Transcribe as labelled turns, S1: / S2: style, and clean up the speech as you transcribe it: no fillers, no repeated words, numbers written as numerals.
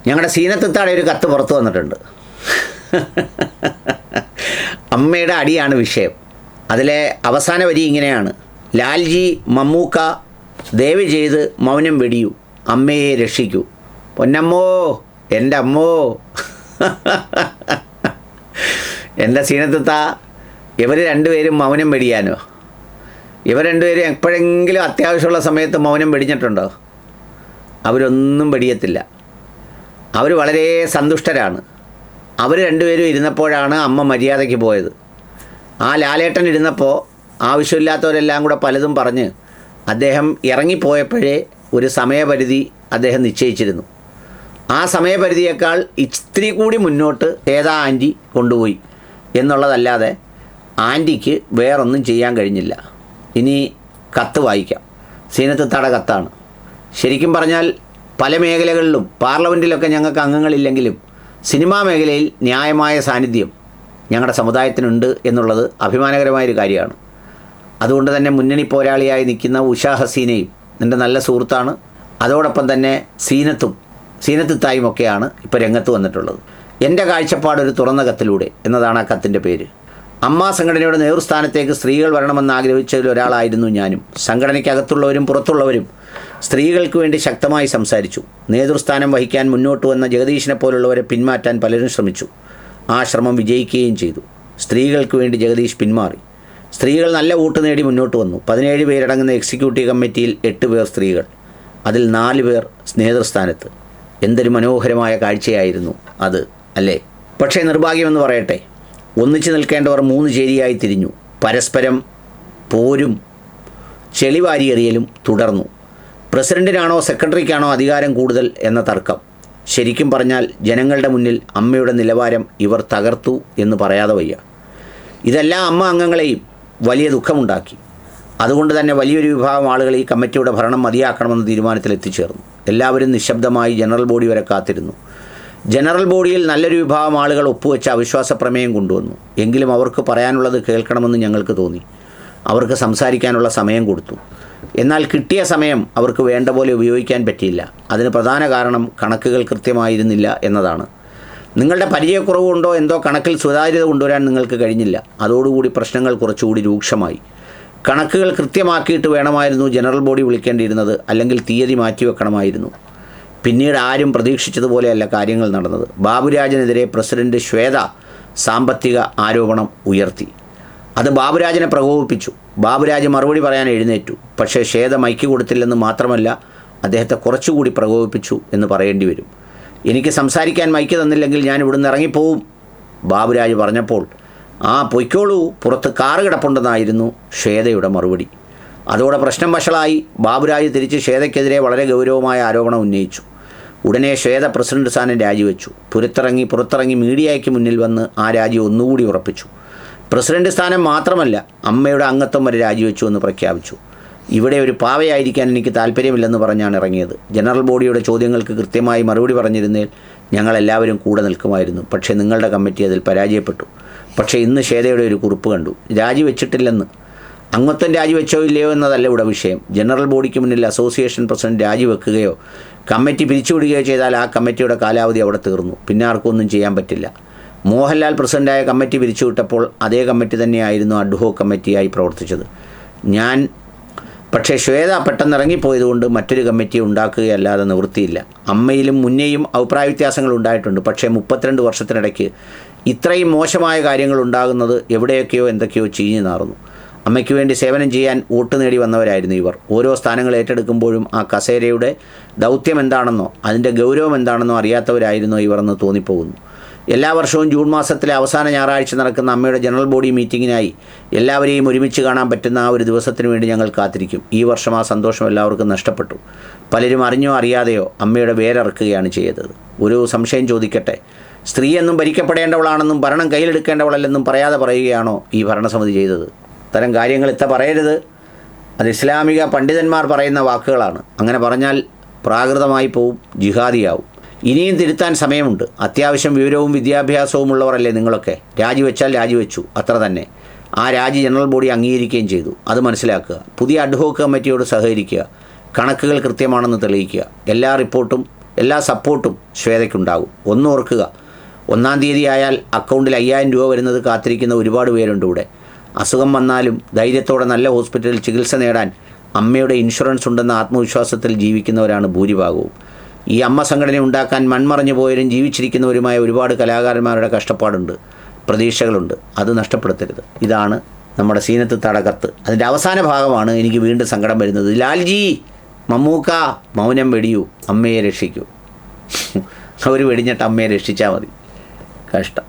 S1: ഞങ്ങളുടെ സീനത്തിത്താടെ ഒരു കത്ത് പുറത്തു വന്നിട്ടുണ്ട്. അമ്മയുടെ അടിയാണ് വിഷയം. അതിലെ അവസാന വരി ഇങ്ങനെയാണ്: ലാൽജി, മമ്മൂക്ക, ദയവ് ചെയ്ത് മൗനം വെടിയൂ, അമ്മയെ രക്ഷിക്കൂ. പൊന്നമ്മോ, എൻ്റെ അമ്മോ. എൻ്റെ സീനത്തിത്ത, ഇവർ രണ്ടുപേരും മൗനം വെടിയാനോ? ഇവർ രണ്ടുപേരും എപ്പോഴെങ്കിലും അത്യാവശ്യമുള്ള സമയത്ത് മൗനം വെടിഞ്ഞിട്ടുണ്ടോ? അവരൊന്നും വെടിയത്തില്ല. അവർ വളരെ സന്തുഷ്ടരാണ്. അവർ രണ്ടുപേരും ഇരുന്നപ്പോഴാണ് അമ്മ മര്യാദയ്ക്ക് പോയത്. ആ ലാലേട്ടൻ ഇരുന്നപ്പോൾ ആവശ്യമില്ലാത്തവരെല്ലാം കൂടെ പലതും പറഞ്ഞ് അദ്ദേഹം ഇറങ്ങിപ്പോയപ്പോഴേ ഒരു സമയപരിധി അദ്ദേഹം നിശ്ചയിച്ചിരുന്നു. ആ സമയപരിധിയേക്കാൾ ഇത്തിരി കൂടി മുന്നോട്ട് ഏതാ ആൻറ്റി കൊണ്ടുപോയി എന്നുള്ളതല്ലാതെ ആൻറ്റിക്ക് വേറൊന്നും ചെയ്യാൻ കഴിഞ്ഞില്ല. ഇനി കത്ത് വായിക്കാം. സീനത്തിത്താടെ കത്താണ്. ശരിക്കും പറഞ്ഞാൽ പല മേഖലകളിലും പാർലമെൻറ്റിലൊക്കെ ഞങ്ങൾക്ക് അംഗങ്ങളില്ലെങ്കിലും സിനിമാ മേഖലയിൽ ന്യായമായ സാന്നിധ്യം ഞങ്ങളുടെ സമുദായത്തിനുണ്ട് എന്നുള്ളത് അഭിമാനകരമായൊരു കാര്യമാണ്. അതുകൊണ്ട് തന്നെ മുന്നണി പോരാളിയായി നിൽക്കുന്ന ഉഷാ ഹസീനയും എൻ്റെ നല്ല സുഹൃത്താണ്. അതോടൊപ്പം തന്നെ സീനത്തിത്തായും ഒക്കെയാണ് ഇപ്പോൾ രംഗത്ത് വന്നിട്ടുള്ളത്. എൻ്റെ കാഴ്ചപ്പാടൊരു തുറന്ന കത്തിലൂടെ എന്നതാണ് ആ കത്തിൻ്റെ പേര്. അമ്മ സംഘടനയുടെ നേതൃസ്ഥാനത്തേക്ക് സ്ത്രീകൾ വരണമെന്ന് ആഗ്രഹിച്ചതിൽ ഒരാളായിരുന്നു ഞാനും. സംഘടനയ്ക്കകത്തുള്ളവരും പുറത്തുള്ളവരും സ്ത്രീകൾക്ക് വേണ്ടി ശക്തമായി സംസാരിച്ചു. നേതൃസ്ഥാനം വഹിക്കാൻ മുന്നോട്ട് വന്ന ജഗദീഷിനെ പോലുള്ളവരെ പിന്മാറ്റാൻ പലരും ശ്രമിച്ചു. ആ ശ്രമം വിജയിക്കുകയും ചെയ്തു. സ്ത്രീകൾക്ക് വേണ്ടി ജഗദീഷ് പിന്മാറി. സ്ത്രീകൾ നല്ല വോട്ട് നേടി മുന്നോട്ട് വന്നു. 17 പേരടങ്ങുന്ന എക്സിക്യൂട്ടീവ് കമ്മിറ്റിയിൽ 8 പേർ സ്ത്രീകൾ, അതിൽ 4 പേർ നേതൃസ്ഥാനത്ത്. എന്തൊരു മനോഹരമായ കാഴ്ചയായിരുന്നു അത്, അല്ലേ? പക്ഷേ നിർഭാഗ്യമെന്ന് പറയട്ടെ, ഒന്നിച്ചു നിൽക്കേണ്ടവർ 3 ചേരിയായി തിരിഞ്ഞു. പരസ്പരം പോരും ചെളിവാരിയെറിയലും തുടർന്നു. പ്രസിഡന്റിനാണോ സെക്രട്ടറിക്കാണോ അധികാരം കൂടുതൽ എന്ന തർക്കം. ശരിക്കും പറഞ്ഞാൽ ജനങ്ങളുടെ മുന്നിൽ അമ്മയുടെ നിലവാരം ഇവർ തകർത്തു എന്ന് പറയാതെ വയ്യ. ഇതെല്ലാം അമ്മ അംഗങ്ങളെയും വലിയ ദുഃഖമുണ്ടാക്കി. അതുകൊണ്ട് തന്നെ വലിയൊരു വിഭാഗം ആളുകൾ ഈ കമ്മിറ്റിയുടെ ഭരണം മതിയാക്കണമെന്ന തീരുമാനത്തിൽ എത്തിച്ചേർന്നു. എല്ലാവരും നിശബ്ദമായി ജനറൽ ബോഡി വരെ കാത്തിരുന്നു. ജനറൽ ബോഡിയിൽ നല്ലൊരു വിഭാഗം ആളുകൾ ഒപ്പുവെച്ച അവിശ്വാസ പ്രമേയം കൊണ്ടുവന്നു. എങ്കിലും അവർക്ക് പറയാനുള്ളത് കേൾക്കണമെന്ന് ഞങ്ങൾക്ക് തോന്നി. അവർക്ക് സംസാരിക്കാനുള്ള സമയം കൊടുത്തു. എന്നാൽ കിട്ടിയ സമയം അവർക്ക് വേണ്ട പോലെ ഉപയോഗിക്കാൻ പറ്റിയില്ല. അതിന് പ്രധാന കാരണം കണക്കുകൾ കൃത്യമായിരുന്നില്ല എന്നതാണ്. നിങ്ങളുടെ പരിചയക്കുറവ് കൊണ്ടോ എന്തോ കണക്കിൽ സുതാര്യത കൊണ്ടുവരാൻ നിങ്ങൾക്ക് കഴിഞ്ഞില്ല. അതോടുകൂടി പ്രശ്നങ്ങൾ കുറച്ചുകൂടി രൂക്ഷമായി. കണക്കുകൾ കൃത്യമാക്കിയിട്ട് വേണമായിരുന്നു ജനറൽ ബോഡി വിളിക്കേണ്ടിയിരുന്നത്, അല്ലെങ്കിൽ തീയതി മാറ്റിവെക്കണമായിരുന്നു. പിന്നീട് ആരും പ്രതീക്ഷിച്ചതുപോലെയല്ല കാര്യങ്ങൾ നടന്നത്. ബാബുരാജിനെതിരെ പ്രസിഡന്റ് ശ്വേത സാമ്പത്തിക ആരോപണം ഉയർത്തി. അത് ബാബുരാജിനെ പ്രകോപിപ്പിച്ചു. ബാബുരാജ് മറുപടി പറയാൻ എഴുന്നേറ്റു. പക്ഷേ ശ്വേത മൈക്ക് കൊടുത്തില്ലെന്ന് മാത്രമല്ല, അദ്ദേഹത്തെ കുറച്ചുകൂടി പ്രകോപിപ്പിച്ചു എന്ന് പറയേണ്ടി വരും. എനിക്ക് സംസാരിക്കാൻ മൈക്ക് തന്നില്ലെങ്കിൽ ഞാൻ ഇവിടുന്ന് ഇറങ്ങിപ്പോവും, ബാബുരാജ് പറഞ്ഞപ്പോൾ പൊയ്ക്കോളൂ, പുറത്ത് കാറ് കിടപ്പുണ്ടെന്നായിരുന്നു ശ്വേതയുടെ മറുപടി. അതോടെ പ്രശ്നം വഷളായി. ബാബുരാജ് തിരിച്ച് ശ്വേതയ്ക്കെതിരെ വളരെ ഗൗരവമായ ആരോപണം ഉന്നയിച്ചു. ഉടനെ ശ്വേത പ്രസിഡന്റ് സ്ഥാനം രാജിവെച്ചു. പുറത്തിറങ്ങി മീഡിയയ്ക്ക് മുന്നിൽ വന്ന് ആ രാജി ഒന്നുകൂടി ഉറപ്പിച്ചു. പ്രസിഡന്റ് സ്ഥാനം മാത്രമല്ല, അമ്മയുടെ അംഗത്വം വരെ രാജിവെച്ചു എന്ന് പ്രഖ്യാപിച്ചു. ഇവിടെ ഒരു പാവയായിരിക്കാൻ എനിക്ക് താല്പര്യമില്ലെന്ന് പറഞ്ഞാണ് ഇറങ്ങിയത്. ജനറൽ ബോഡിയുടെ ചോദ്യങ്ങൾക്ക് കൃത്യമായി മറുപടി പറഞ്ഞിരുന്നേൽ ഞങ്ങളെല്ലാവരും കൂടെ നിൽക്കുമായിരുന്നു. പക്ഷേ നിങ്ങളുടെ കമ്മിറ്റി അതിൽ പരാജയപ്പെട്ടു. പക്ഷേ ഇന്ന് ശ്വേതയുടെ ഒരു കുറിപ്പ് കണ്ടു, രാജിവെച്ചിട്ടില്ലെന്ന്. അംഗത്വം രാജിവെച്ചോ ഇല്ലയോ എന്നതല്ല ഇവിടെ വിഷയം. ജനറൽ ബോഡിക്ക് മുന്നിൽ അസോസിയേഷൻ പ്രസിഡന്റ് രാജിവെക്കുകയോ കമ്മിറ്റി പിരിച്ചുവിടുകയോ ചെയ്താൽ ആ കമ്മിറ്റിയുടെ കാലാവധി അവിടെ തീർന്നു. പിന്നെ ആർക്കും ഒന്നും ചെയ്യാൻ പറ്റില്ല. മോഹൻലാൽ പ്രസിഡൻ്റായ കമ്മിറ്റി പിരിച്ചുവിട്ടപ്പോൾ അതേ കമ്മിറ്റി തന്നെയായിരുന്നു അഡ്ഹോക് കമ്മിറ്റിയായി പ്രവർത്തിച്ചത്. പക്ഷേ ശ്വേത പെട്ടെന്ന് ഇറങ്ങിപ്പോയതുകൊണ്ട് മറ്റൊരു കമ്മിറ്റി ഉണ്ടാക്കുകയല്ലാതെ നിവൃത്തിയില്ല. അമ്മയിലും മുന്നേയും അഭിപ്രായ വ്യത്യാസങ്ങൾ ഉണ്ടായിട്ടുണ്ട്. പക്ഷേ 32 വർഷത്തിനിടയ്ക്ക് ഇത്രയും മോശമായ കാര്യങ്ങൾ ഉണ്ടാകുന്നത് എവിടെയൊക്കെയോ എന്തൊക്കെയോ ചീഞ്ഞു നാറുന്നു. അമ്മയ്ക്ക് വേണ്ടി സേവനം ചെയ്യാൻ വോട്ട് നേടി വന്നവരായിരുന്നു ഇവർ. ഓരോ സ്ഥാനങ്ങൾ ഏറ്റെടുക്കുമ്പോഴും ആ കസേരയുടെ ദൗത്യം എന്താണെന്നോ അതിൻ്റെ ഗൗരവം എന്താണെന്നോ അറിയാത്തവരായിരുന്നോ ഇവരെന്ന് തോന്നിപ്പോകുന്നു. എല്ലാ വർഷവും ജൂൺ മാസത്തിലെ അവസാന ഞായറാഴ്ച നടക്കുന്ന അമ്മയുടെ ജനറൽ ബോഡി മീറ്റിങ്ങിനായി എല്ലാവരെയും ഒരുമിച്ച് കാണാൻ പറ്റുന്ന ആ ഒരു ദിവസത്തിന് വേണ്ടി ഞങ്ങൾ കാത്തിരിക്കും. ഈ വർഷം ആ സന്തോഷം എല്ലാവർക്കും നഷ്ടപ്പെട്ടു. പലരും അറിഞ്ഞോ അറിയാതെയോ അമ്മയുടെ വേരറക്കുകയാണ് ചെയ്തത്. ഒരു സംശയം ചോദിക്കട്ടെ, സ്ത്രീയെന്നും ഭരിക്കപ്പെടേണ്ടവളാണെന്നും ഭരണം കയ്യിലെടുക്കേണ്ടവളല്ലെന്നും പറയാതെ പറയുകയാണോ ഈ ഭരണസമിതി ചെയ്തത്? അത്തരം കാര്യങ്ങൾ പറയരുത്. അത് ഇസ്ലാമിക പണ്ഡിതന്മാർ പറയുന്ന വാക്കുകളാണ്. അങ്ങനെ പറഞ്ഞാൽ പ്രാകൃതമായി പോവും, ജിഹാദിയാവും. ഇനിയും തിരുത്താൻ സമയമുണ്ട്. അത്യാവശ്യം വിവരവും വിദ്യാഭ്യാസവും ഉള്ളവരല്ലേ നിങ്ങളൊക്കെ. രാജിവെച്ചാൽ രാജിവെച്ചു, അത്ര തന്നെ. ആ രാജി ജനറൽ ബോഡി അംഗീകരിക്കുകയും ചെയ്തു. അത് മനസ്സിലാക്കുക. പുതിയ അഡ്ഹോക് കമ്മിറ്റിയോട് സഹകരിക്കുക. കണക്കുകൾ കൃത്യമാണെന്ന് തെളിയിക്കുക. എല്ലാ റിപ്പോർട്ടും എല്ലാ സപ്പോർട്ടും ശ്വേതയ്ക്കുണ്ടാകും. ഒന്നോർക്കുക, 1-ാം തീയതി ആയാൽ അക്കൗണ്ടിൽ 5000 രൂപ വരുന്നത് കാത്തിരിക്കുന്ന ഒരുപാട് പേരുണ്ട് ഇവിടെ. അസുഖം വന്നാലും ധൈര്യത്തോടെ നല്ല ഹോസ്പിറ്റലിൽ ചികിത്സ നേടാൻ അമ്മയുടെ ഇൻഷുറൻസ് ഉണ്ടെന്ന ആത്മവിശ്വാസത്തിൽ ജീവിക്കുന്നവരാണ് ഭൂരിഭാഗവും. ഈ അമ്മ സംഘടന ഉണ്ടാക്കാൻ മൺമറഞ്ഞു പോയവരും ജീവിച്ചിരിക്കുന്നവരുമായ ഒരുപാട് കലാകാരന്മാരുടെ കഷ്ടപ്പാടുണ്ട്, പ്രതീക്ഷകളുണ്ട്. അത് നഷ്ടപ്പെടുത്തരുത്. ഇതാണ് നമ്മുടെ സീനത്ത് തടകത്ത്. അതിൻ്റെ അവസാന ഭാഗമാണ് എനിക്ക് വീണ്ടും സങ്കടം വരുന്നത്. ലാൽജി, മമ്മൂക്ക, മൗനം വെടിയൂ, അമ്മയെ രക്ഷിക്കൂ. അവർ വെടിഞ്ഞിട്ട് അമ്മയെ രക്ഷിച്ചാൽ മതി. കഷ്ടം.